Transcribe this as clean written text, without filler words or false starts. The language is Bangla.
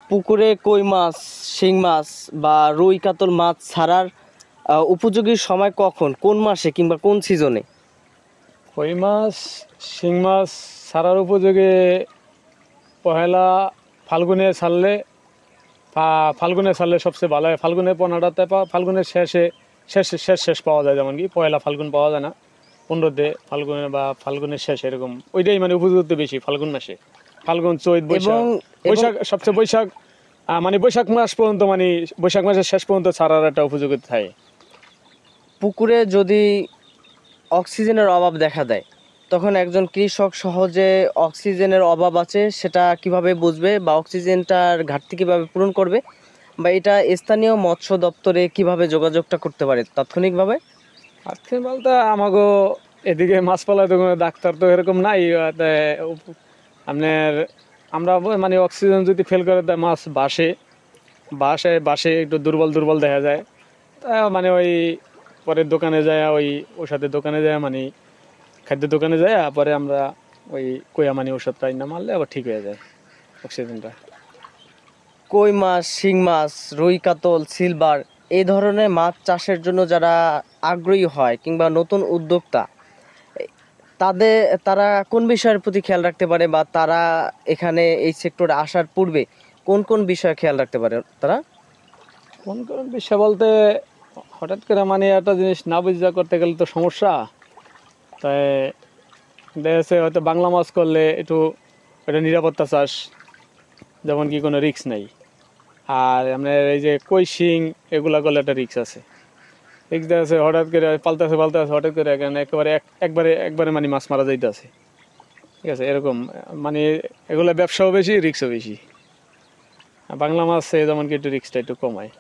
পুকুরে কই মাছ, শিং মাছ বা রুই কাতল মাছ ছাড়ার উপযোগী সময় কখন, কোন মাসে কিংবা কোন সিজনে? কই মাছ, শিং মাছ ছাড়ার উপযোগী পহেলা ফাল্গুনে ছাড়লে, ফাল্গুনে ছাড়লে সবচেয়ে ভালো হয়। ফাল্গুনের 15টাতে ফাল্গুনের শেষে শেষ পাওয়া যায়, যেমন কি পয়লা ফাল্গুন পাওয়া যায় না, 15তে ফাল্গুনে বা ফাল্গুনের শেষ, এরকম ওইটাই মানে উপযুক্ত বেশি ফাল্গুন মাসে। ফাল্গুন, চৈত, বৈশাখ। বৈশাখ সবচেয়ে বৈশাখ, মানে বৈশাখ মাস পর্যন্ত, মানে বৈশাখ মাসের শেষ পর্যন্ত ছাড়ার একটা উপযোগিতা থাকে। পুকুরে যদি অক্সিজেনের অভাব দেখা দেয়, তখন একজন কৃষক সহজে অক্সিজেনের অভাব আছে সেটা কিভাবে বুঝবে, বা অক্সিজেনটার ঘাটতি কিভাবে পূরণ করবে, বা এটা স্থানীয় মৎস্য দপ্তরে কিভাবে যোগাযোগটা করতে পারে তাৎক্ষণিকভাবে? আজকে বলতে আমাগো এদিকে মাছ পালায় তো কোনো ডাক্তার তো এরকম নাই। আপনার আমরা মানে অক্সিজেন যদি ফেল করে দেয়, মাছ বাসে একটু দুর্বল দুর্বল দেখা যায়, তা মানে ওই পরের দোকানে যায়, ওই ওষুধের দোকানে যায়, মানে খাদ্যের দোকানে যায়, পরে আমরা ওই কইয়া মানে ওষুধটা না মারলে আবার ঠিক হয়ে যায় অক্সিজেনটা। কই মাছ, শিং মাছ, রুই কাতল, সিলভার এই ধরনের মাছ চাষের জন্য যারা আগ্রহী হয় কিংবা নতুন উদ্যোক্তা, তাদের তারা কোন বিষয়ের প্রতি খেয়াল রাখতে পারে, বা তারা এখানে এই সেক্টরে আসার পূর্বে কোন কোন বিষয়ে খেয়াল রাখতে পারে তারা? কোন কোন বিষয় বলতে, হঠাৎ করে মানে একটা জিনিস না বুঝা করতে গেলে তো সমস্যা। তাই দেখা যাচ্ছে হয়তো বাংলা মাছ করলে একটু এটা নিরাপত্তা চাষ, যেমন কি কোনো রিস্ক নেই। আর আপনার এই যে কই, শিং এগুলা করলে একটা রিস্ক আছে। রিস্ক দেখা যাচ্ছে হঠাৎ করে পাল্টাছে হঠাৎ করে এখানে একবারে মানে মাছ মারা যাইতেছে। ঠিক আছে, এরকম মানে এগুলো ব্যবসাও বেশি, রিস্কও বেশি। আর বাংলা মাছ যেমন কি একটু রিস্কটা একটু কমায়।